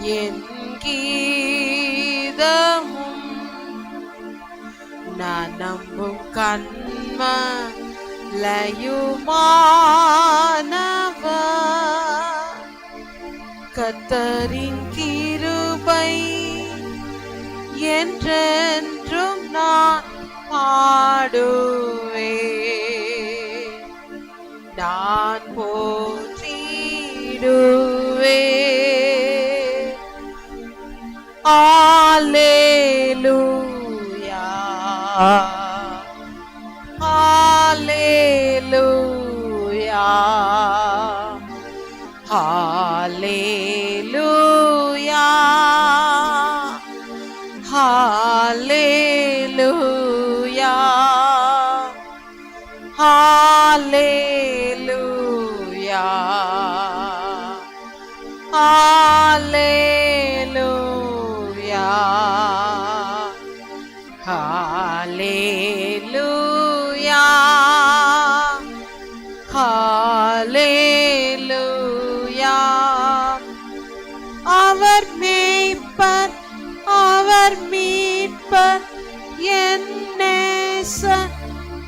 என் கீதமும் நான் நம்பும் கண்மலையுமானவர். கர்த்தரின் கிருபை என்றென்றும் நான் பாடுவேன். நான் போற்றிடுவேன். அல்லேலூயா, அல்லேலூயா, அல்லேலூயா, அல்லேலூயா, அல்லேலூயா, அல்லேலூயா, அல்லேலூயா, அல்லேலூயா. அவர் மேய்ப்பர், அவர் மீட்பர், என் நேசர்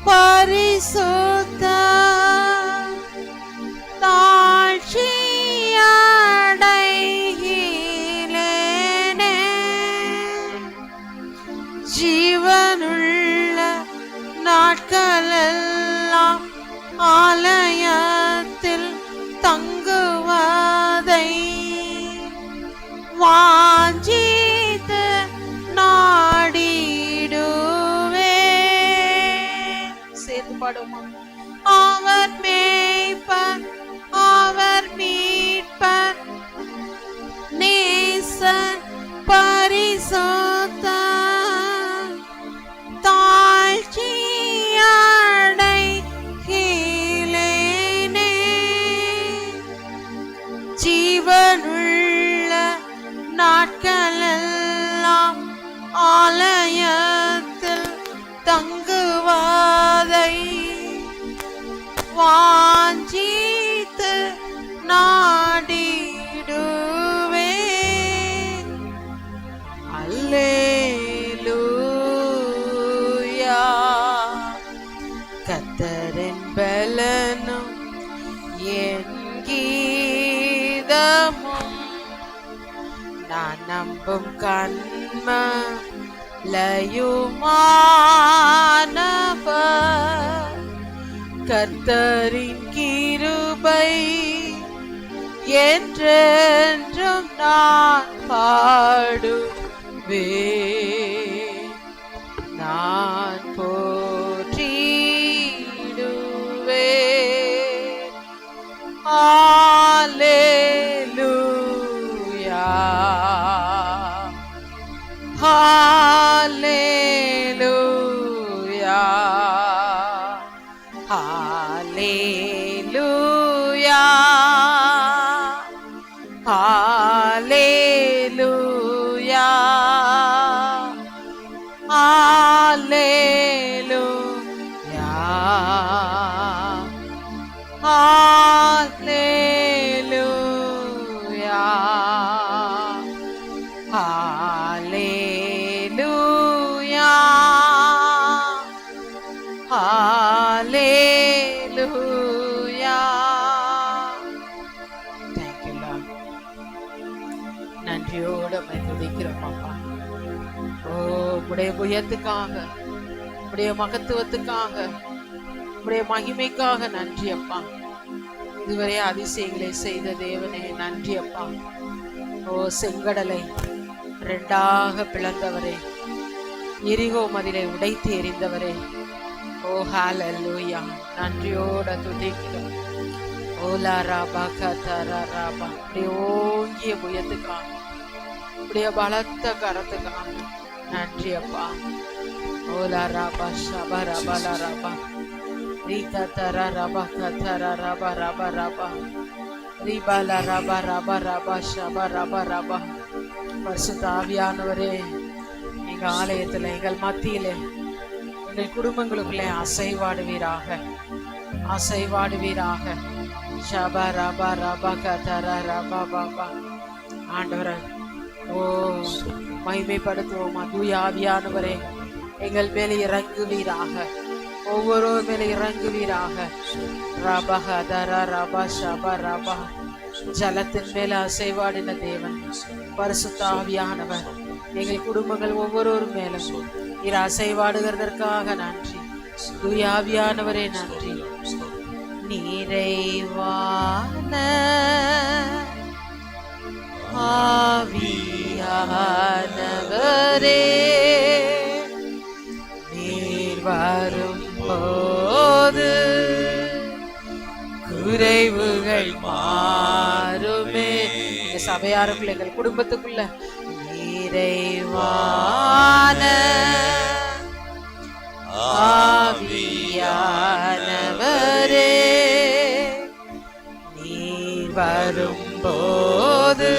பரிசுத்தர். தாழ்ச்சியடைகிலேனே, ஜீவனுள்ள நாட்களெல்லாம் ஆலயத்தில் தங்குவதை வாஞ்சித்து நாடிடுவேன். சேர்ந்து பாடுமா? அவர் மேய்ப்பர், அவர் மீட்பர், நேசர் பரிசுத்தர். தாழ்ச்சியடைகிலேனே, ஜீவனுள்ள நாட்களெல்லாம் ஆலயத்தில் தங்குவதை வாஞ்சித்து நாடிடுவேன். அல்லேலூயா. கர்த்தரின் பலனும் என் கீதமும் நான் நம்பும் கண்மலையுமானவர். கர்த்தரின் கிருபை என்றென்றும் நான் பாடுவேன். நான் போற்றிடுவேன். அல்லேலூயா, அல்லேலூயா, அல்லேலூயா, அல்லேலூயா, அல்லேலூயா, அல்லேலூயா, அல்லேலூயா, அல்லேலூயா. Thank you Lord. நன்றியோடு உம்மை துதிக்கிறோம் அப்பா. ஓ, உம்முடைய புயத்துக்காக, உம்முடைய மகத்துவத்துக்காக, உம்முடைய மகிமைக்காக நன்றி அப்பா. இதுவரை அதிசயங்களை செய்த தேவனே நன்றி அப்பா. ஓ, செங்கடலை இரண்டாக பிளந்தவரே, எரிகோ மதிலை உடைத்து எறிந்தவரே, ஓ ஹல்லேலூயா, நன்றியோட துதிக்கிறோம். ஓலா ராபா கதரா ராபா, இப்படிய ஓங்கிய புயத்துக்காக, இப்படிய பலத்த கரத்துக்காக நன்றி அப்பா. ஓலா ராபா ஷபா ரபா லா ராபா ரீகா தரா ரபா கதரா ரபா ரபா ரபா ரீபாலா ரபா ரபா ரபா ஷபா ரபா ரபா. பரிசுத்த ஆவியானவரே, எங்க ஆலயத்துல, எங்கள் மத்தியிலே, எங்கள் குடும்பங்களுக்குள்ளே அசைவாடுவீராக, அசைவாடுவீராக. ஷபா ரபா ரபா கதரா ரபா பாபா. ஆண்டவரே, ஓ மகிமைப்படுத்துவோமா. தூய ஆவியானவரே எங்கள் மேலே இறங்குவீராக, ஒவ்வொரு மேலே இறங்குவீராக. ரபஹ தரா ரபா ஷபா ரபா. ஜலத்தின் மேல அசைவாடின தேவன் பரிசுத்த ஆவியானவர் எங்கள் குடும்பங்கள் ஒவ்வொரு மேலும் இரு அசைவாடுகிறதற்காக நன்றி. தூய ஆவியானவரே நன்றி. நிறைவான ஆவியானவரே நீர் வரும்போது குறைவுகள் மாறுமே. இந்த சபையாருக்குள்ள எங்கள் குடும்பத்துக்குள்ள நிறைவான ஆவியானவரே நீர் வரும்போது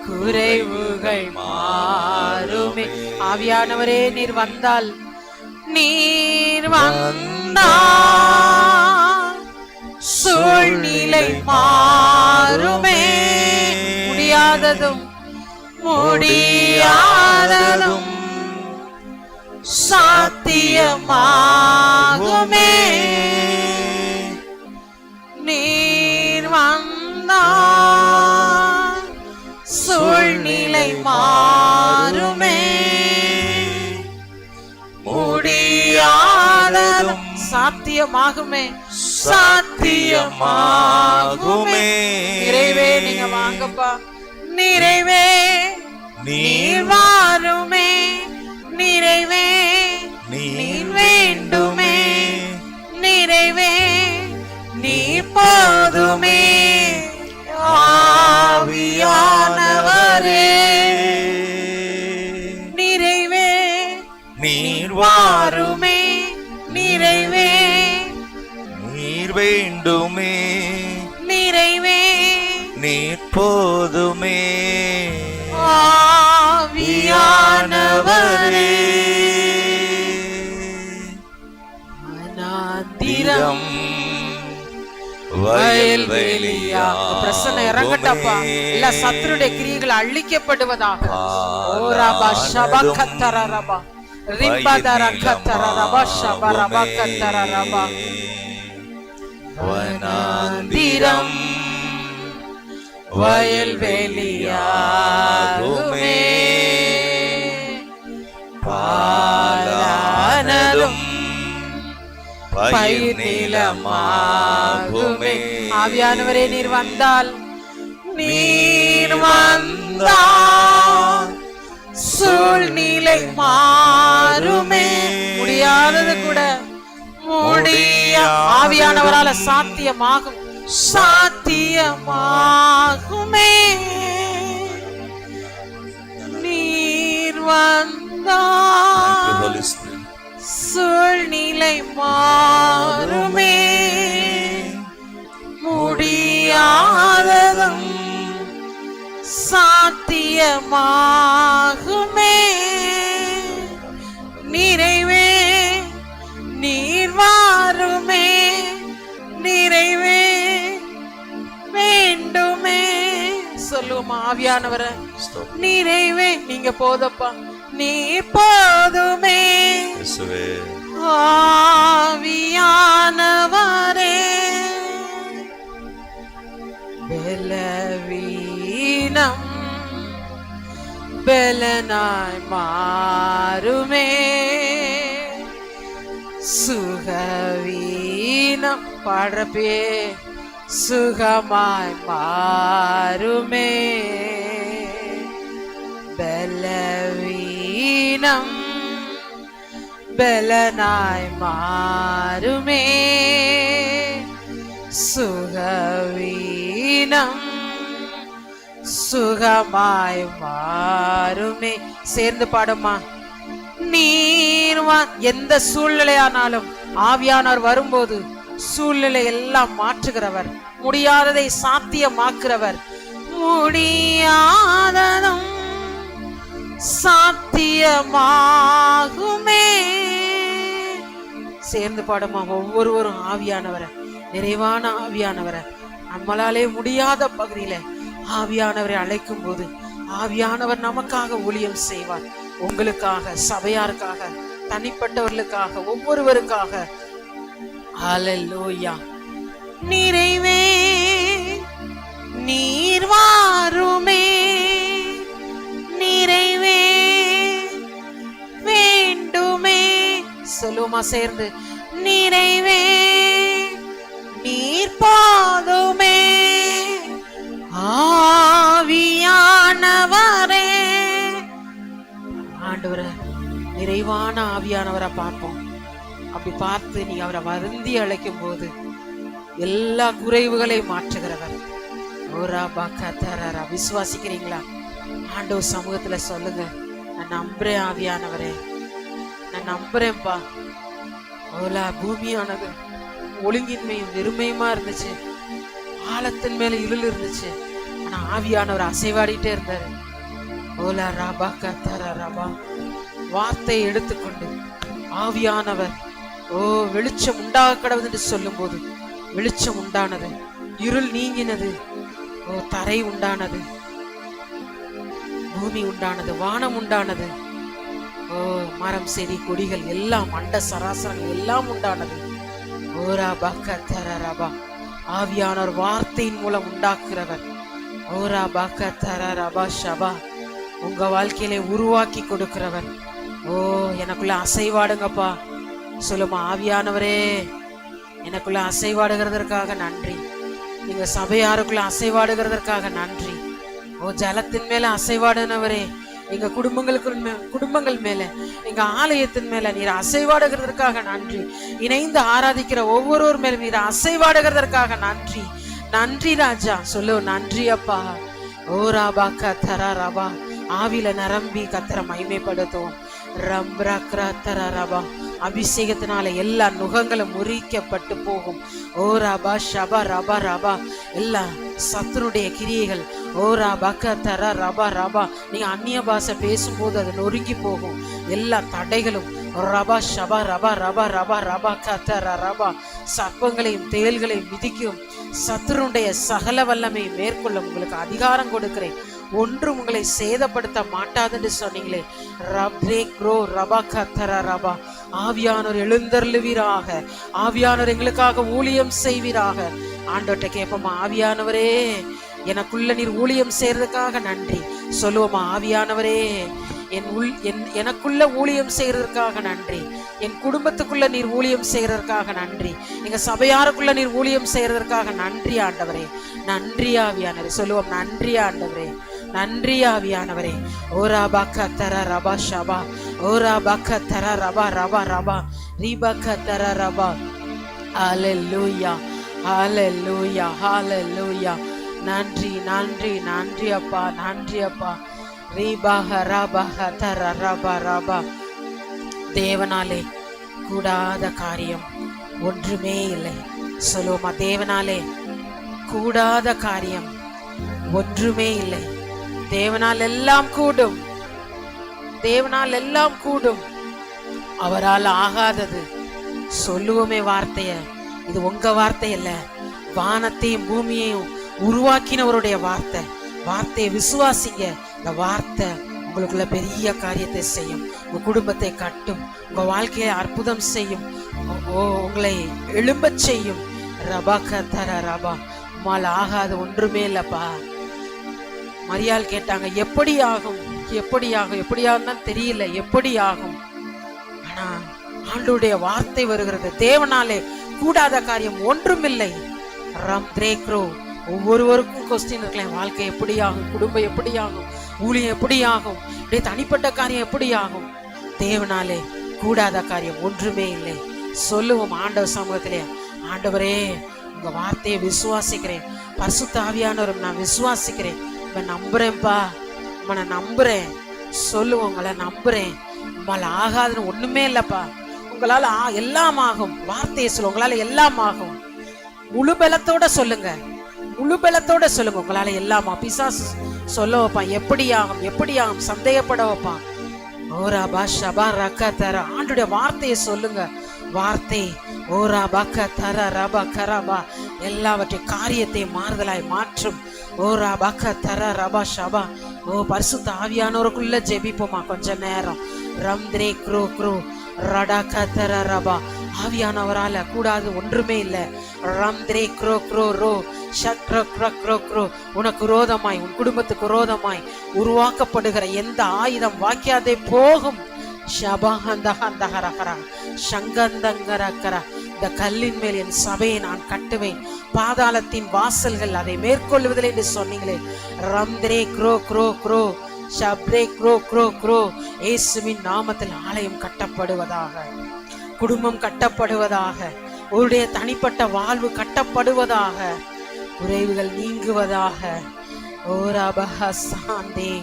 குறைவுகள் மாறுமே. ஆவியானவரே நீர் வந்தால், நீர் வந்தால் சூழ்நிலை மாறுமே. முடியாததும் முடியாததும் சாத்தியமாகுமே. நீர் வந்தால் சூழ்நிலை மாறுமே. முடியாததும் சாத்தியமாகுமே, சாத்தியமாகுமே. நிறைவே நீங்க வாங்கப்பா. நிறைவே நீர் வாருமே. நிறைவே நீர் வேண்டுமே. நிறைவே நீர் போதுமே. ஆவியானவரே நிறைவே நீர் வாருமே. நிறைவே நீர் வேண்டுமே. நிறைவே நீர் போதுமே. ஆவியானவரே அநாதிரம் வயல்வெளியா பிரசன்னம் இறங்கட்டப்பா. எல்லா சத்துருடைய கிரியைகள் அழிக்கப்படுவதாக. ஓராபா ஷபா கத்தரரபா ரிம்பதர கத்தரரபா ஷபா ரபா கத்தரரபா. வனாந்திரம் வயல்வெளியாகுமே. பாலானதும் பயிர் நிலமாகுமே. ஆவியானவரே நீர் வந்தால், நீர் வந்தால் சூழ்நிலை மாறுமே. முடியாதது கூட ஆவியானவரால சாத்தியமாகும், சாத்தியமாகுமே. நீர் வந்தால் சூழ்நிலை மாறுமே. முடியாததும் சாத்தியமாகுமே. நிறைவே நீர் வாருமே. நிறைவே வேண்டுமே. சொல்லுவோமா ஆவியானவர. நிறைவே நீங்க போதப்பா. நீ போதுமே. ஆவியானவரே பலவீனம் பலனாய் மாறுமே. சுகவீனம் பாடுறப்பே சுகமாய் மாறுமே. பலவீனம் பலனாய் மாறுமே. சுகவீனம் சுகமாய் மாறுமே. சேர்ந்து பாடுமா. நீர் எந்த சூழ்நிலையானாலும் ஆவியானவர் வரும்போது சூழ்நிலை எல்லாம் மாற்றுகிறவர், முடியாததை சாத்தியமாக்குறவர். முடியாததும் சாத்தியமாகுமே. சேர்ந்து பாடுமா. ஒவ்வொருவரும் ஆவியானவரை, நிறைவான ஆவியானவரை, நம்மளாலே முடியாத பகுதியில ஆவியானவரை அழைக்கும் போது ஆவியானவர் நமக்காக ஊழியம் செய்வார். உங்களுக்காக, சபையாருக்காக, தனிப்பட்டவர்களுக்காக, ஒவ்வொருவருக்காக. ஹல்லேலூயா. நிறைவே நீர் வாருமே, நிறைவே வேண்டுமே. சொல்லுமா சேர்ந்து, நிறைவே நீர் போதுமே, ஆவியானவரே. ஆண்டவரே, நிறைவான ஆவியானவரை பார்ப்போம். அப்படி பார்த்து நீங்க அவரை வருந்தி அழைக்கும் போது எல்லா குறைவுகளையும் மாற்றுகிறவர். ஓரா பாக்கா தரரா. விசுவாசிக்கிறீங்களா? ஆண்டவர் சமூகத்துல சொல்லுங்க, நான் நம்புறேன் ஆவியானவரே, நான் நம்புறேன்ப்பா. ஓலா பூமியானது ஒழுங்கின்மையும் வெறுமையுமா இருந்துச்சு, ஆழத்தின் மேல இருள் இருந்துச்சு. ஆனா ஆவியானவர் அசைவாடிட்டே இருந்தாரு. ஓலா ராபா கத்தர ராபா. வார்த்தையை எடுத்துக்கொண்டு ஆவியானவர் வெளிச்சம் உண்டாக கடவுது என்று சொல்லும் போது வெளிச்சம் உண்டானது, இருள் நீங்கினது, தரை உண்டானது, பூமி உண்டானது, வானம் உண்டானது, மரம் செடி கொடிகள் எல்லாம், அண்ட சராசரங்கள் எல்லாம் உண்டானது. ஓரா பக்க தரரபா. ஆவியானவர் வார்த்தையின் மூலம் உண்டாக்குறவர். ஓரா பக்க தரரபா ஷபா. உங்க வாழ்க்கையில உருவாக்கி கொடுக்கிறவர். எனக்குள்ள அசைவாடுங்கப்பா. சொல்லுமா, ஆவியானவரே எனக்குள்ள அசைவாடுகிறதற்காக நன்றி. நீங்க சபையாருக்குள்ள அசைவாடுகிறதற்காக நன்றி. ஜலத்தின் மேல அசைவாடுனவரே, எங்க குடும்பங்கள் மேல, எங்க ஆலயத்தின் மேல நீர் அசைவாடுகிறதற்காக நன்றி. இணைந்து ஆராதிக்கிற ஒவ்வொருவர் மேலும் நீர் அசைவாடுகிறதற்காக நன்றி. நன்றி ராஜா. சொல்லு, நன்றி அப்பா. ஓராபா கத்தரா. ஆவில நரம்பி கத்தர மகிமைப்படுத்துவோம். ரம்பா. அபிஷேகத்தினால எல்லா நுகங்களும் முறிக்கப்பட்டு போகும். ஓராபா ஷபா ரபா ரபா. எல்லா சத்துருடைய கிரியைகள் ஓராபா கத்தர ரபா ரபா. நீங்க அந்நிய பாஷை பேசும்போது அது நொறுங்கி போகும். எல்லா தடைகளும் ரபா ஷபா ரபா ரபா ரபா ரபா கத்தர ரபா. சர்ப்பங்களையும் தேள்களையும் மிதிக்கும் சத்துருடைய சகல வல்லமை மேற்கொள்ள உங்களுக்கு அதிகாரம் கொடுக்கிறேன். ஒன்றும் உங்களை சேதப்படுத்த மாட்டாதுன்னு சொன்னீங்களே. ரபா. ஆவியானோர் எழுந்தருளுவீராக. ஆவியானோர் எங்களுக்காக ஊழியம் செய்வீராக. ஆண்டவர்கிட்ட கேட்போமா, ஆவியானவரே எனக்குள்ள நீர் ஊழியம் செய்யறதுக்காக நன்றி. சொல்லுவோமா, ஆவியானவரே எனக்குள்ள ஊழியம் செய்யறதுக்காக நன்றி. என் குடும்பத்துக்குள்ள நீர் ஊழியம் செய்யறதுக்காக நன்றி. எங்க சபையாருக்குள்ள நீர் ஊழியம் செய்யறதற்காக நன்றி ஆண்டவரே. நன்றி ஆவியானவரே. சொல்லுவோம், நன்றி ஆண்டவரே, நன்றி ஆவியானவரே. ஓரா பக்க தர ரபா ஷபா. ஓரா பக்க தர ரபா ரபா ரபா. ரீபக்க தர ரபா. ஹல்லேலூயா, ஹல்லேலூயா, ஹல்லேலூயா. நன்றி, நன்றி, நன்றி அப்பா, நன்றி அப்பா. ரீபாக ரபாக தர ரபா ரபா. தேவனாலே கூடாத காரியம் ஒன்றுமே இல்லை. சொல்லுவோமா, தேவனாலே கூடாத காரியம் ஒன்றுமே இல்லை. தேவனால் எல்லாம் கூடும், தேவனால் எல்லாம் கூடும். அவரால் ஆகாதது. சொல்லுவோமே வார்த்தைய. இது உங்க வார்த்தை இல்ல, வானத்தையும் பூமியையும் உருவாக்கினவருடைய வார்த்தை. வார்த்தையை விசுவாசிங்க. இந்த வார்த்தை உங்களுக்குள்ள பெரிய காரியத்தை செய்யும். உங்க குடும்பத்தை கட்டும், உங்க வாழ்க்கையை அற்புதம் செய்யும், உங்களை எழும்பச் செய்யும். ரபா கத்தர ரபா. உம்மால் ஆகாது ஒன்றுமே இல்லப்பா. மரியாள் கேட்டாங்க, எப்படி ஆகும், எப்படி ஆகும், எப்படியாகும் தெரியல, எப்படி ஆகும். ஆனா ஆண்டவருடைய வார்த்தை வருகிறது. தேவனாலே கூடாத காரியம் ஒன்றுமில்லை. ஒவ்வொருவருக்கும் கொஸ்டின் இருக்கலாம். வாழ்க்கை எப்படி ஆகும், குடும்பம் எப்படி ஆகும், ஊழியம் எப்படி ஆகும், தனிப்பட்ட காரியம் எப்படி ஆகும். தேவனாலே கூடாத காரியம் ஒன்றுமே இல்லை. சொல்லுவோம் ஆண்டவர் சமூகத்திலே, ஆண்டவரே உங்க வார்த்தையை விசுவாசிக்கிறேன். பரிசுத்த ஆவியானவரும் நான் விசுவாசிக்கிறேன். நம்புறேன்ப்பா, உங்களை நம்புறேன். சொல்லுவோம், உங்களை நம்புறேன். உங்களால் ஆகாதுன்னு ஒண்ணுமே இல்லப்பா. உங்களால எல்லாம் ஆகும். வார்த்தையை சொல்லுங்க, உங்களால எல்லாம் ஆகும். முழு பலத்தோட சொல்லுங்க, முழு பலத்தோட சொல்லுங்க. உங்களால எல்லாமா. பிசாசு சொல்ல வைப்பான், எப்படி ஆகும், எப்படி ஆகும், சந்தேகப்பட வைப்பான். ஓரா பாஷா ரக்க தர. ஆண்டுடைய வார்த்தையை சொல்லுங்க. வார்த்தை ஓரா பக்க தர ரபா கரபா எல்லாவற்றை காரியத்தை மாறுதலாய் மாற்றும். ஓரா பக்க தர ரபா ஷபா. ஓ பரிசுத்த ஆவியானவருக்குள்ள ஜெபிப்போமா கொஞ்ச நேரம். ரம்த்ரே க்ரோ க்ரோ ரடா கதர ரபா. ஆவியானவரால கூடாது ஒன்றுமே இல்லை. ரம்த்ரே க்ரோ க்ரோ ரோ ஷக்ர க்ர க்ரோ க்ரோ. உனக்கு விரோதமாய் உன் குடும்பத்துக்கு விரோதமாய் உருவாக்கப்படுகிற எந்த ஆயுதம் வாக்கியாதே போகும். ஷபஹந்தஹந்தஹரஹரா சங்கந்தங்கரக்கரா. இந்த கல்லின் மேல் என் சபையை நான் கட்டுவேன், பாதாளத்தின் வாசல்கள் அதை மேற்கொள்வதில்லை என்று சொன்னீங்களே. ரம்த்ரே க்ரோ க்ரோ க்ரோ ஷப்ரே க்ரோ க்ரோ க்ரோ. இயேசுவின் நாமத்தில் ஆலயம் கட்டப்படுவதாக, குடும்பம் கட்டப்படுவதாக, உன்னுடைய தனிப்பட்ட வாழ்வு கட்டப்படுவதாக, குறைவுகள் நீங்குவதாக. ஓரபஹசாந்தே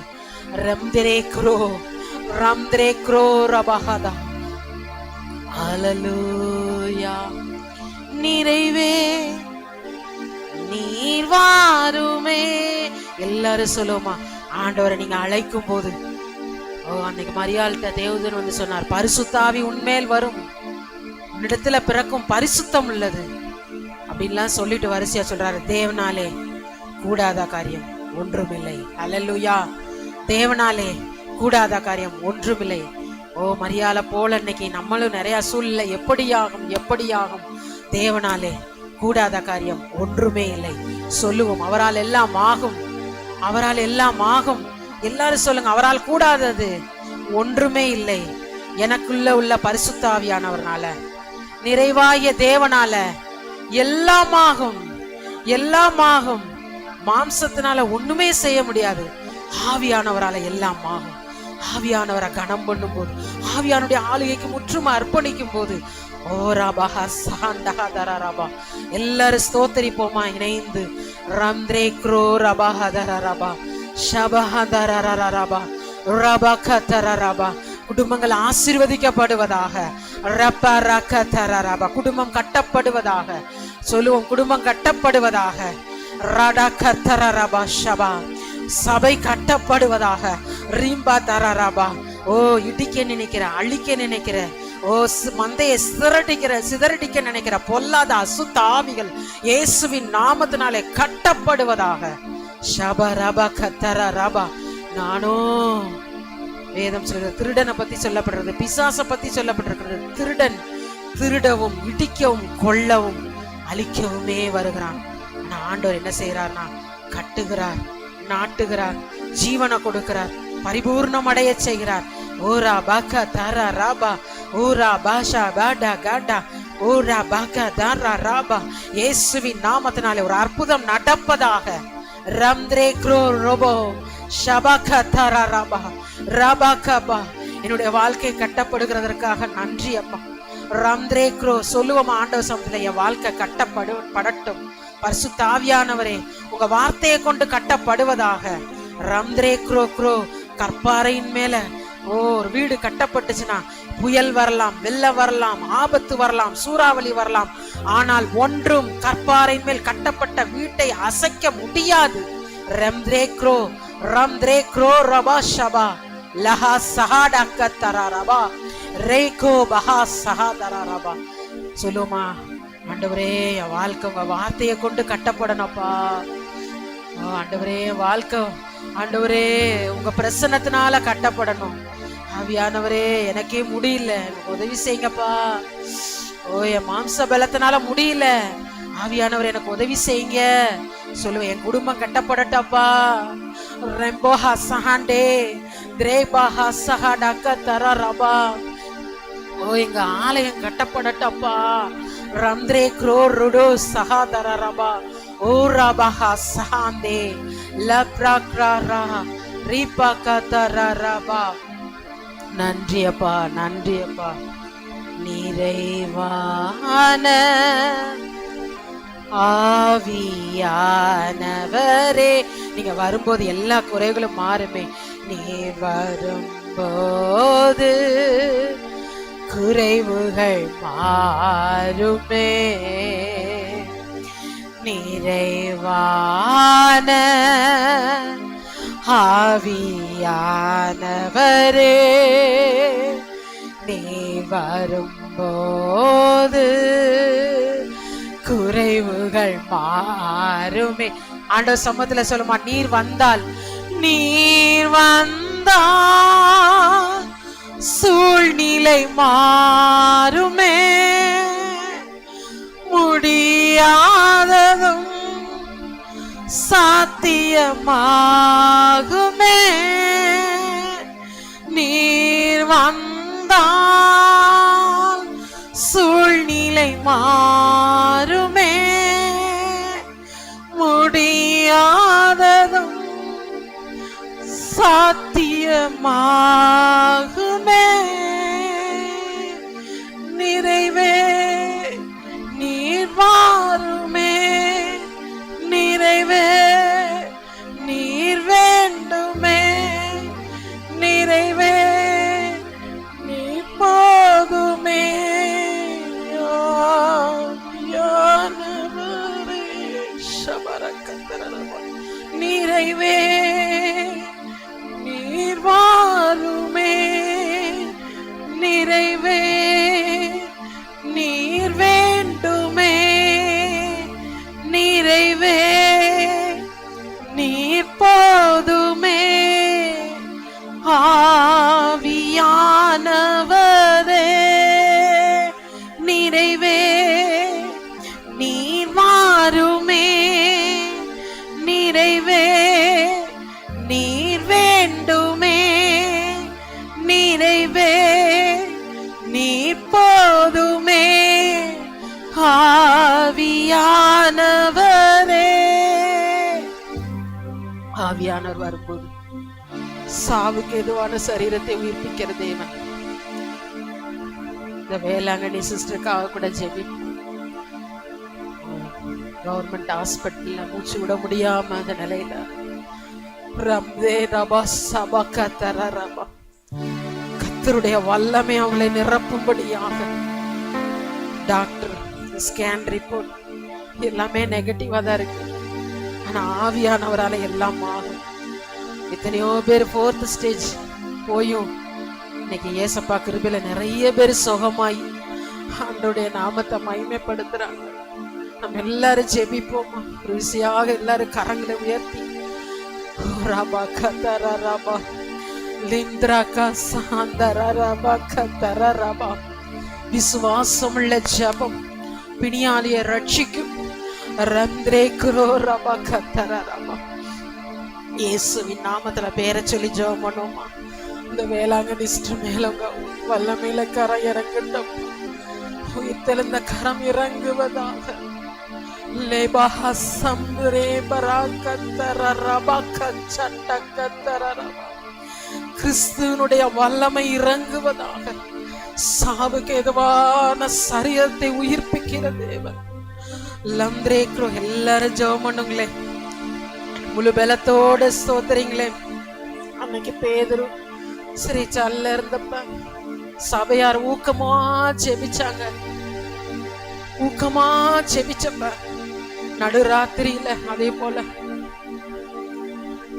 ரம்த்ரே க்ரோ ரம்த்ரே க்ரோ ரபஹதா. ஹல்லேலூயா. நிறைவே நீர் வாருமே. எல்லாரும் சொல்லுவோமா, ஆண்டவரை நீங்க அழைக்கும் போது. அன்னைக்கு மரியாள்கிட்ட தேவதூதன் வந்து சொன்னார், பரிசுத்தாவி உன்மேல் வரும், உன்னிடத்துல பிறக்கும் பரிசுத்தம் உள்ளது அப்படின்லாம் சொல்லிட்டு வரிசையா சொல்றாரு. தேவனாலே கூடாத காரியம் ஒன்றுமில்லை. அல்லேலூயா. தேவனாலே கூடாத காரியம் ஒன்றுமில்லை. ஓ மரியாதை போல இன்னைக்கு நம்மளும் நிறைய சூழ்நிலை எப்படியாகும். தேவனாலே கூடாத காரியம் ஒன்றுமே இல்லை. சொல்லுவோம், அவரால் எல்லாம் ஆகும், அவரால் எல்லாம் ஆகும். எல்லாரும் சொல்லுங்க, அவரால் கூடாதது ஒன்றுமே இல்லை. எனக்குள்ள உள்ள பரிசுத்த ஆவியானவர்னால, நிறைவாய தேவனால எல்லாம் ஆகும், எல்லாம் ஆகும். மாம்சத்தினால ஒண்ணுமே செய்ய முடியாது. ஆவியானவரால எல்லாம் ஆகும். ஆவியானவரை கனம் பண்ணும் போது, ஆவியானுடைய ஆளுகைக்கு முற்றும் அர்ப்பணிக்கும் போது, எல்லாரும் ஸ்தோத்தரிப்போமா இணைந்து. ரம்த்ரே க்ரோ ரபஹதரரபா ஷபஹதரரரபா ரபகதரரபா. குடும்பங்கள் ஆசீர்வதிக்கப்படுவதாக. ரபரகதரரபா. குடும்பம் கட்டப்படுவதாக. சொல்லுவோம், குடும்பம் கட்டப்படுவதாக. ரடகதரரபா ஷபா. சபை கட்டப்படுவதாக. ரீம்பா தரரபா. ஓ இடிக்க நினைக்கிற, அழிக்க நினைக்கிற, ஓ மந்தையை சிதறடிக்க நினைக்கிற பொல்லாத அசுத்த ஆவிகள் இயேசுவின் நாமத்தினாலே கட்டப்படுவதாக. ஷபரபா கதரரபா. நானோ வேதம் சொல்றது, திருடனை பத்தி சொல்லப்படுறது, பிசாசை பத்தி சொல்லப்பட்டிருக்கிறது. திருடன் திருடவும் இடிக்கவும் கொல்லவும் அழிக்கவுமே வருகிறான். ஆனா ஆண்டவர் என்ன செய்யறார்னா, கட்டுகிறார், நாட்டுகிறார், ஜீவனை கொடுக்கிறார், பரிபூர்ணம் அடைய செய்கிறார். ஓரா பாக்க தர ராபா. ஓரா பாஷா பாடா காடா. ஓரா பாக்க தர ராபா. இயேசுவின் நாமத்தினாலே ஒரு அற்புதம் நடப்பதாக. ரம்த்ரே க்ரோ ரோபோ ஷபக தர ராபா ரபகபா. என்னுடைய வாழ்க்கை கட்டப்படுகிறதற்காக நன்றி அப்பா. ரம்த்ரே க்ரோ. சொல்லுவோம், ஆண்டவர் சமத்துல என் வாழ்க்கை கட்டப்படட்டும். பரிசுத்த ஆவியானவரே, உங்க வார்த்தையை கொண்டு கட்டப்படுவதாக. ரம்த்ரே க்ரோ க்ரோ. கற்பாறையின் மேல ஒரு வீடு கட்டப்பட்டுச்சுன்னா புயல் வரலாம், வெள்ளம் வரலாம், ஆபத்து வரலாம், சூறாவளி வரலாம். ஆனால் ஒன்றும் கற்பாறையின் மேல் கட்டப்பட்ட வீட்டை அசைக்க முடியாது. ரம்த்ரே க்ரோ ரம்த்ரே க்ரோ ரபா ஷபா லஹா சஹாடா கத்தரரபா ரேகோ பஹா சஹாதரரபா. சொல்லுமா, ஆண்டவரே என் வாழ்க்கை உங்க வார்த்தையை கொண்டு கட்டப்படணும்ப்பா. ஆண்டவரே வாழ்க்கை, ஆண்டவரே உங்க பிரசன்னத்தினால கட்டப்படணும். ஆவியானவரே எனக்கே முடியல, எனக்கு உதவி செய்யுங்கப்பா. ஓ என் மாம்ச பலத்தினால முடியல, ஆவியானவர் எனக்கு உதவி செய்யுங்க. சொல்லுவேன், என் குடும்பம் கட்டப்படட்டப்பா. ரெம்போ ஹசஹாண்டே திரேபா ஹசஹா தர ரபா. ஓ எங்க ஆலயம் கட்டப்படட்டப்பா. ரம்த்ரே க்ரோ ருடோ சஹாதர ரபா. ஓ ரபஹா சஹாந்தே லப்ரக்ரா ரீபா கதர ரபா. நன்றி அப்பா, நன்றி அப்பா. நிறைவான ஆவியானவரே, நீங்க வரும்போது எல்லா குறைகளும் மாறுமே. நீ வரும்போது குறைவுகள் மாறுமே. நிறைவான ஆவியானவரே, நீ வரும்போது போது குறைவுகள் மாறுமே. ஆண்டவர் சமூகத்துல சொல்லுமா, நீர் வந்தால் சூழ்நிலை மாறுமே, முடியாததும் சாத்தியமாகுமே. நீர் வந்தால் சூழ்நிலை மாறுமே, முடியாததும் சாத்தியமாகுமே. நிறைவே நீர் வாருமே, நிறைவே நீர் வேண்டுமே, நிறைவே நீ போதுமே. நிறைவே நீர் வாருமே, நிறைவே நீர் வேண்டுமே, நிறைவே நீர் போதுமே. ஆவியானவரே நிறைவே நீர் வாருமே, நிறைவே நீர் வேண்டுமே, நிறைவே நீர் போதுமே. ஆவியானவரே. ஆவியானவர் வரும்போது சாவுக்கு எதுவான சரீரத்தை உயிர்ப்பிக்கிற தேவன். இந்த வேளாங்கண்ணி சிஸ்டருக்காக கூட ஜெபி. கவர்மெண்ட் ஹாஸ்பிட்டல்ல மூச்சு விட முடியாம அந்த நிலையில கர்த்தருடைய வல்லமை அவங்களை நிரப்பும்படியாக டாக்டர் ஸ்கேன் ரிப்போர்ட் எல்லாமே நெகட்டிவா தான் இருக்கு. ஆனா ஆவியானவரால எல்லாம் ஆகும். எத்தனையோ பேர் 4th ஸ்டேஜ் போயும் இன்னைக்கு ஏசப்பா கிருபையில நிறைய பேர் சுகமாயி ஆண்டவருடைய நாமத்தை மகிமைப்படுத்துறாங்க. நம்ம எல்லாரும் ஜெபிப்போமா, ருசியாக எல்லாரும் கரங்களை உயர்த்தி. ராபா கதரா ராபா லிந்திராகா சாந்தரா ராபா கதரா ராபா. விசுவாசமுள்ள ஜெபம் பிணியாளியை ரட்சிக்கும். ரந்திரே குரோ ராபா கதரா ராபா. இயேசுவின் நாமத்துல பேரை சொல்லி ஜெபம் பண்ணுவோமா. இந்த வேளாங்கண்ணி சிஸ்டர் மேலவங்க வல்லமையில கரம் இறங்கட்டும். உயிர்த்தெழுந்த கரம் இறங்குவதாக. கிறிஸ்துவனுடைய வல்லமை இறங்குவதாக. சாவுக்கு எதுவான சரீரத்தை உயிர்ப்பிக்கிற தேவன். லம்திரேக்ரோ எல்லாரும் ஜெபம் பண்ணுங்களே, முழு பலத்தோட ஸ்தோத்திரங்களே. அன்னைக்கு பேதுரு சிறைச்சாலையில இருந்தப்ப சபையார் ஊக்கமா ஜெபிச்சாங்க. ஊக்கமா ஜெபிச்சப்ப நடுராத்திரியில அதே போல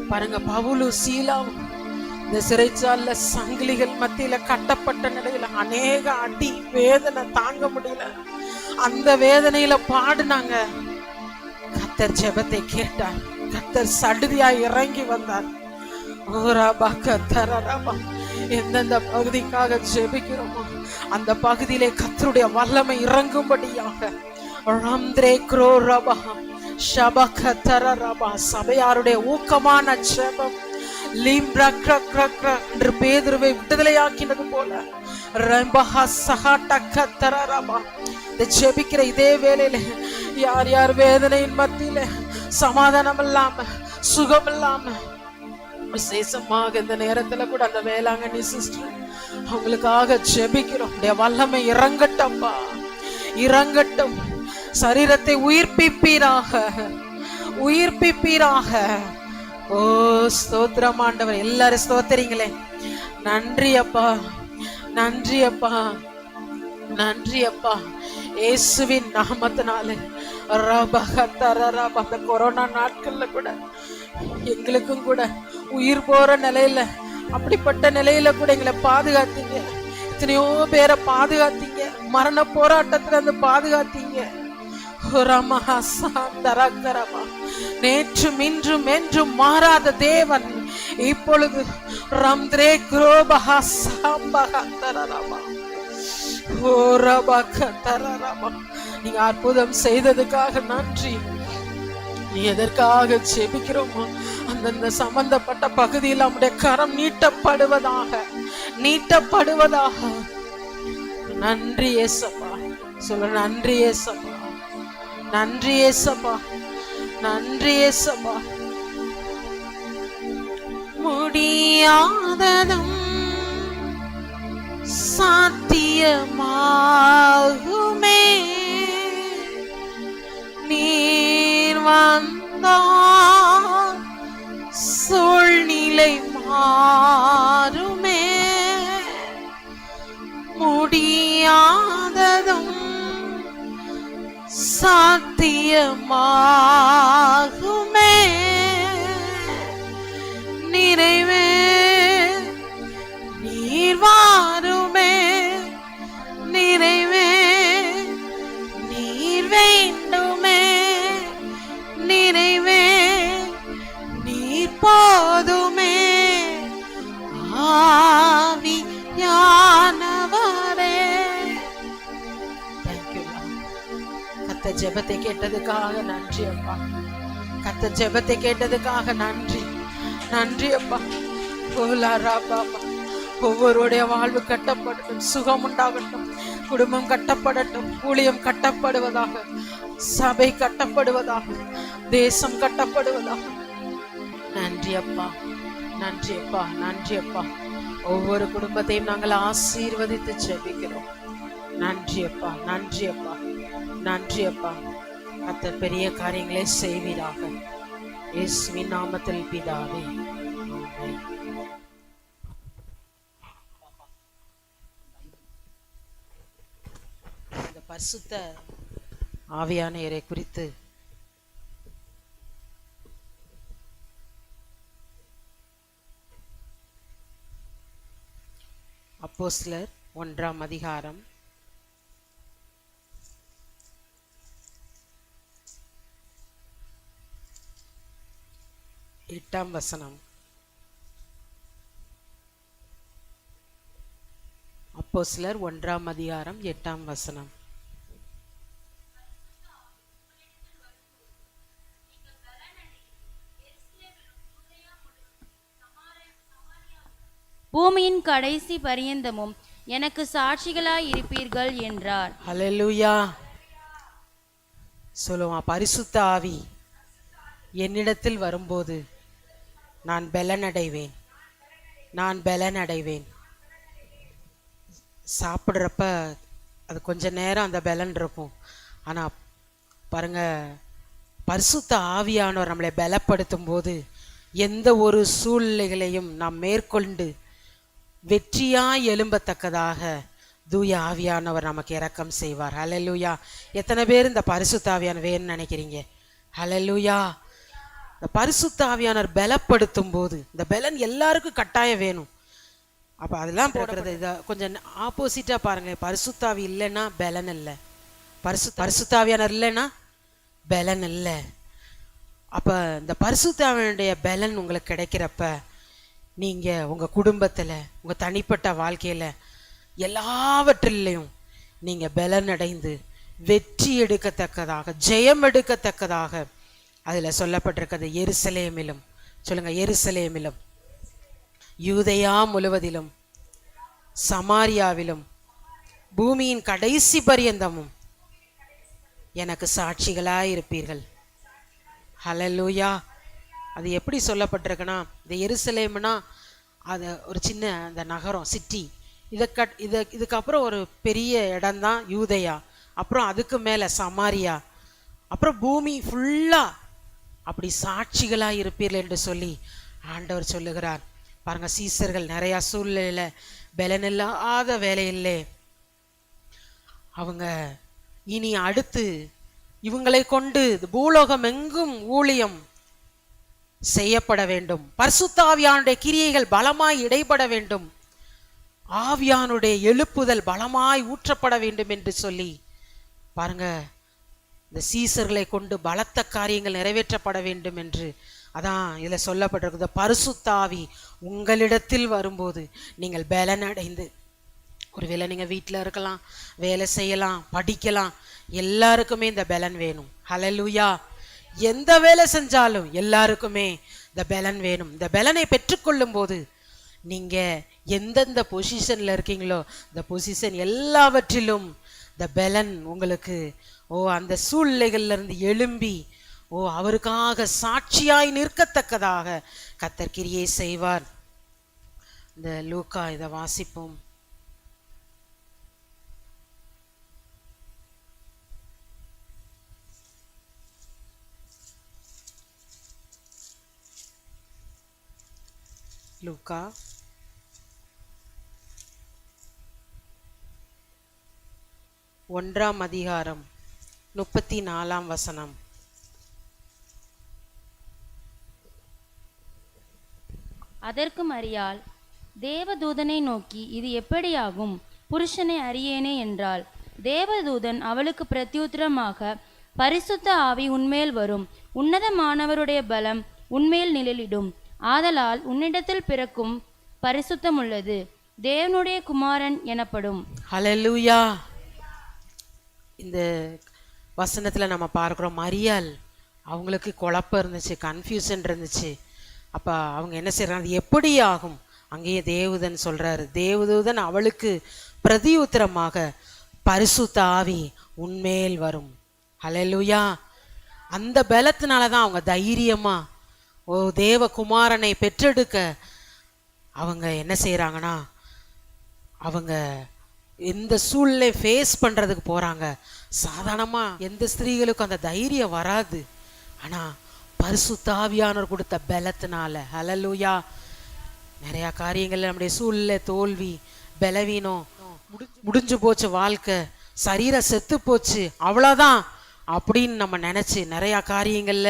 பாருங்க, பவுலும் சீலாவும் இந்த சிறைச்சாலையில சங்கிலிகள் மத்தியில கட்டப்பட்ட நிலையில அநேக அடி வேதனை தாங்க முடியல. அந்த வேதனையில பாடுனாங்க. கர்த்தர் ஜெபத்தை கேட்டார். கர்த்தர் சடுதியா இறங்கி வந்தார். எந்தெந்த பகுதிக்காக ஜெபிக்கிறோமோ அந்த பகுதியிலே கர்த்தருடைய வல்லமை இறங்கும்படியாக சபையாருடைய ஊக்கமான ஜெபம் பேதுருவை விடுதலையாக்கினது போல ஜெபிக்கிற இதே வேளையில யார் யார் வேதனையின் மத்தியில சமாதானம் இல்லாம சுகம் இல்லாம விசேஷமாக இந்த நேரத்துல கூட அந்த வேளாங்கண்ணி சிஸ்டர் அவங்களுக்காக ஜெபிக்கிறோம். வல்லமை இறங்கட்டும்பா, இறங்கட்டும். சரீரத்தை உயிர்ப்பிப்பீராக, உயிர்ப்பிப்பீராக. ஓ ஸ்தோத்திரம் ஆண்டவர். எல்லாரும் ஸ்தோத்திரிங்களே. நன்றி அப்பா, நன்றி அப்பா, நன்றி அப்பா. இயேசுவின் நாமத்தினால அந்த கொரோனா நாட்கள்ல கூட எங்களுக்கும் கூட உயிர் போற நிலையில, அப்படிப்பட்ட நிலையில கூட எங்களை பாதுகாத்தீங்க. எத்தனையோ பேரை பாதுகாத்தீங்க. மரண போராட்டத்துல இருந்து பாதுகாத்தீங்க. நேற்றும் இன்றும் என்றும் மாறாத தேவன் இப்பொழுது ரம்த்ரே குரோபஹா சாம்பகதரரமா ஓரபகதரரமா நீங்க அற்புதம் செய்ததுக்காக நன்றி. நீ எதற்காக ஜெபிக்கிறோமோ அந்தந்த சம்பந்தப்பட்ட பகுதியில் நம்முடைய கரம் நீட்டப்படுவதாக. நன்றி ஏசப்பா. சொல்ல நன்றி ஏசப்பா, நன்றி ஏசப்பா, நன்றி ஏசப்பா. முடியாததும் சாத்தியமாகுமே, நீர் வந்தால் சூழ்நிலை மாறுமே. முடியாததும் சாத்தியமாகுமே, நிறைவே நீர் வாருமே, நிறைவே நீர் வேண்டுமே, நிறைவே நீர் போதுமே. ஆவியானவரே. தேங்க்யூ. கர்த்தர் ஜெபத்தை கேட்டதுக்காக நன்றி அப்பா. கர்த்தர் ஜெபத்தை கேட்டதுக்காக நன்றி. நன்றி அப்பா. ஒவ்வொருடைய வாழ்வு கட்டப்படட்டும், சுகம் உண்டாகட்டும், குடும்பம் கட்டப்படட்டும், ஊழியம் கட்டப்படுவதாக, சபை கட்டப்படுவதாக, தேசம் கட்டப்படுவதாக. நன்றி அப்பா, நன்றி அப்பா, நன்றி அப்பா. ஒவ்வொரு குடும்பத்தையும் நாங்கள் ஆசீர்வதித்து ஜெபிக்கிறோம். நன்றி அப்பா, நன்றி அப்பா, நன்றி அப்பா. கர்த்தர் பெரிய காரியங்களே செய்வீராக. இயேசுவின் நாமத்தில் பிதாவே, ஆமென். இந்த பரிசுத்த ஆவியானவரை குறித்து அப்போஸ்தலர் 1ஆம் அதிகாரம் 8ஆம் வசனம். அப்போஸ்தலர் 1ஆம் அதிகாரம் 8ஆம் வசனம். பூமியின் கடைசி பரியந்தமும் எனக்கு சாட்சிகளாய் இருப்பீர்கள் என்றார். ஹல்லேலூயா. சொல்லுவான், பரிசுத்த ஆவி என்னிடத்தில் வரும்போது நான் பலனடைவேன், நான் பலனடைவேன். சாப்பிட்றப்ப அது கொஞ்ச நேரம் அந்த பலன் இருக்கும். ஆனால் பாருங்க, பரிசுத்த ஆவியானவர் நம்மளை பலப்படுத்தும் போது எந்த ஒரு சூழ்நிலைகளையும் நாம் மேற்கொண்டு வெற்றியாய் எழும்பத்தக்கதாக தூய ஆவியானவர் நமக்கு இரக்கம் செய்வார். ஹல்லேலூயா. எத்தனை பேர் இந்த பரிசுத்த ஆவியானவர் வேணும்னு நினைக்கிறீங்க? ஹல்லேலூயா. இந்த பரிசுத்த ஆவியானவர் பலப்படுத்தும் போது இந்த பலன் எல்லாருக்கும் கட்டாயம் வேணும். அப்போ அதெல்லாம் போடுறது இதை கொஞ்சம் ஆப்போசிட்டாக பாருங்கள். பரிசுத்தாவி இல்லைன்னா பலன் இல்லை, பரிசுத்தாவியானவர் இல்லைன்னா பலன் இல்லை. அப்போ இந்த பரிசுத்தாவினுடைய பலன் உங்களுக்கு கிடைக்கிறப்ப நீங்கள் உங்கள் குடும்பத்தில், உங்கள் தனிப்பட்ட வாழ்க்கையில் எல்லாவற்றிலையும் நீங்கள் பலன் அடைந்து வெற்றி எடுக்கத்தக்கதாக, ஜெயம் எடுக்கத்தக்கதாக அதில் சொல்லப்பட்டிருக்கிறது. எருசலேமிலும் சொல்லுங்கள், எருசலேமிலும், யூதேயா முழுவதிலும், சமாரியாவிலும், பூமியின் கடைசி பரியந்தமும் எனக்கு சாட்சிகளாய் இருப்பீர்கள். ஹல்லேலூயா. அது எப்படி சொல்லப்பட்டிருக்குன்னா, இந்த எருசலேம்னா அது ஒரு சின்ன அந்த நகரம், சிட்டி. இதுக்கப்புறம் ஒரு பெரிய இடம்தான் யூதேயா, அப்புறம் அதுக்கு மேலே சமாரியா, அப்புறம் பூமி ஃபுல்லாக அப்படி சாட்சிகளாக இருப்பீர்கள் என்று சொல்லி ஆண்டவர் சொல்லுகிறார். பாருங்கள், சீசர்கள் நிறையா சூழ்நிலையில் பலனில்லாத வேலையில்லை. அவங்க இனி அடுத்து இவங்களை கொண்டு பூலோகம் எங்கும் ஊழியம் செய்யப்பட வேண்டும். பரிசுத்த ஆவியானுடைய கிரியைகள் பலமாய் இடைப்பட வேண்டும். ஆவியானுடைய எழுப்புதல் பலமாய் ஊற்றப்பட வேண்டும் என்று சொல்லி பாருங்க, இந்த சீசர்களை கொண்டு பலத்த காரியங்கள் நிறைவேற்றப்பட வேண்டும் என்று அதான் இதில் சொல்லப்பட்டிருக்குது. பரிசுத்த ஆவி உங்களிடத்தில் வரும்போது நீங்கள் பலன் அடைந்து, ஒருவேளை நீங்கள் வீட்டில் இருக்கலாம், வேலை செய்யலாம், படிக்கலாம், எல்லாருக்குமே இந்த பலன் வேணும். ஹல்லேலூயா. எந்த வேலை செஞ்சாலும் எல்லாருக்குமே இந்த பலன் வேணும். இந்த பலனை பெற்றுக்கொள்ளும் போது நீங்க எந்தெந்த பொசிஷன்ல இருக்கீங்களோ இந்த பொசிஷன் எல்லாவற்றிலும் இந்த பலன் உங்களுக்கு அந்த சூழ்நிலைகள்ல இருந்து எழும்பி அவருக்காக சாட்சியாய் நிற்கத்தக்கதாக கர்த்தர் கிரியை செய்வார். இந்த லூக்கா இதை வாசிப்போம். லூக்கா 1ஆம் அதிகாரம் 34ஆம் வசனம். அதற்கு மரியாள் தேவதூதனை நோக்கி, இது எப்படியாகும்? புருஷனை அறியேனே என்றாள். தேவதூதன் அவளுக்கு பிரத்யுத்தரமாக, பரிசுத்த ஆவி உன்மேல் வரும், உன்னதமானவருடைய பலம் உன்மேல் நிழலிடும். ஆதலால் உன்னிடத்தில் பிறக்கும் பரிசுத்தமுள்ளது தேவனுடைய குமாரன் எனப்படும். ஹல்லேலூயா. இந்த வசனத்துல நம்ம பார்க்கிறோம், மரியாள் அவங்களுக்கு குழப்பம் இருந்துச்சு, கன்ஃபியூஷன் இருந்துச்சு. அப்ப அவங்க என்ன செய்யறாங்க, அது எப்படி ஆகும்? அங்கேயே தேவதூதன் சொல்றாரு, தேவதூதன் அவளுக்கு பிரதியுத்தரமாக, பரிசுத்த ஆவி உன்மேல் வரும். ஹல்லேலூயா. அந்த பலத்தினாலதான் அவங்க தைரியமா தேவகுமாரனை பெற்றெடுக்க அவங்க என்ன செய்யறாங்கன்னா, அவங்க எந்த சூழ்நிலை ஃபேஸ் பண்றதுக்கு போறாங்க. சாதாரணமா எந்த ஸ்திரீகளுக்கும் அந்த தைரியம் வராது. ஆனா பரிசுத்த ஆவியானவர் கொடுத்த பலத்தினால, ஹல்லேலூயா, நிறைய காரியங்கள்ல நம்முடைய சூழ்நிலை, தோல்வி, பலவீனம், முடிஞ்சு போச்சு வாழ்க்கை, சரீரம் செத்து போச்சு, அவ்வளோதான் அப்படின்னு நம்ம நினைச்சு நிறைய காரியங்கள்ல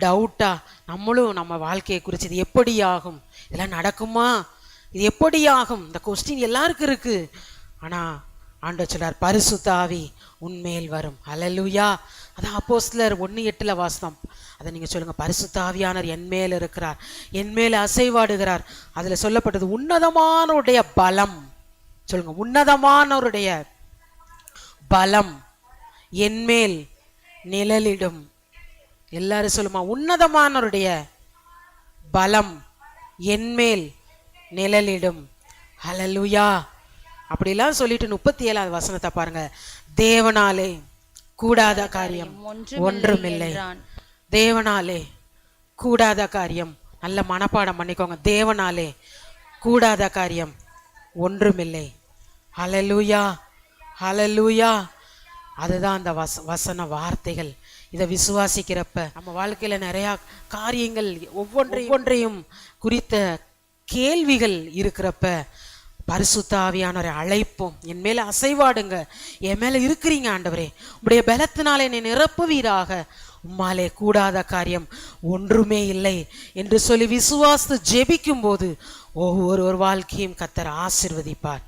டவுட்டா நம்மளும் நம்ம வாழ்க்கையை குறித்து இது எப்படி ஆகும், இதெல்லாம் நடக்குமா, இது எப்படி ஆகும், இந்த கொஸ்டின் எல்லாருக்கும் இருக்கு. ஆனா ஆண்டவர் சொல்றார், பரிசுத்த ஆவி உன்மேல் வரும். ஹல்லேலூயா. அதான் அப்போஸ்தலர் 1:8 வாசனம். அதை நீங்க சொல்லுங்க, பரிசுத்த ஆவியானவர் என் மேல் இருக்கிறார், என் மேல் அசைவாடுகிறார். அதுல சொல்லப்பட்டது உன்னதமானவருடைய பலம். சொல்லுங்க, உன்னதமானவருடைய பலம் என்மேல் நிழலிடும். எல்லாரும் சொல்லுமா, உன்னதமானவருடைய பலம் என்மேல் நிழலிடும். ஹல்லேலூயா. அப்படிலாம் சொல்லிட்டு 37வது வசனத்தை பாருங்க, தேவனாலே கூடாத காரியம் ஒன்றுமில்லை. தேவனாலே கூடாத காரியம், நல்ல மனப்பாடம் பண்ணிக்கோங்க, தேவனாலே கூடாத காரியம் ஒன்றுமில்லை. ஹல்லேலூயா, ஹல்லேலூயா. அதுதான் அந்த வசன வார்த்தைகள். இதை விசுவாசிக்கிறப்ப நம்ம வாழ்க்கையில நிறைய காரியங்கள் ஒவ்வொன்றையும் குறித்த கேள்விகள் இருக்கிறப்ப பரிசுத்த ஆவியானவரை அழைப்போம். என் மேல அசைவாடுங்க, என் மேல இருக்கிறீங்க ஆண்டவரே, உம்முடைய பலத்தினாலே என்னை நிரப்புவீராக, உம்மாலே கூடாத காரியம் ஒன்றுமே இல்லை என்று சொல்லி விசுவாசித்து ஜெபிக்கும் போது ஒவ்வொரு வாழ்க்கையும் கர்த்தர் ஆசீர்வதிப்பார்.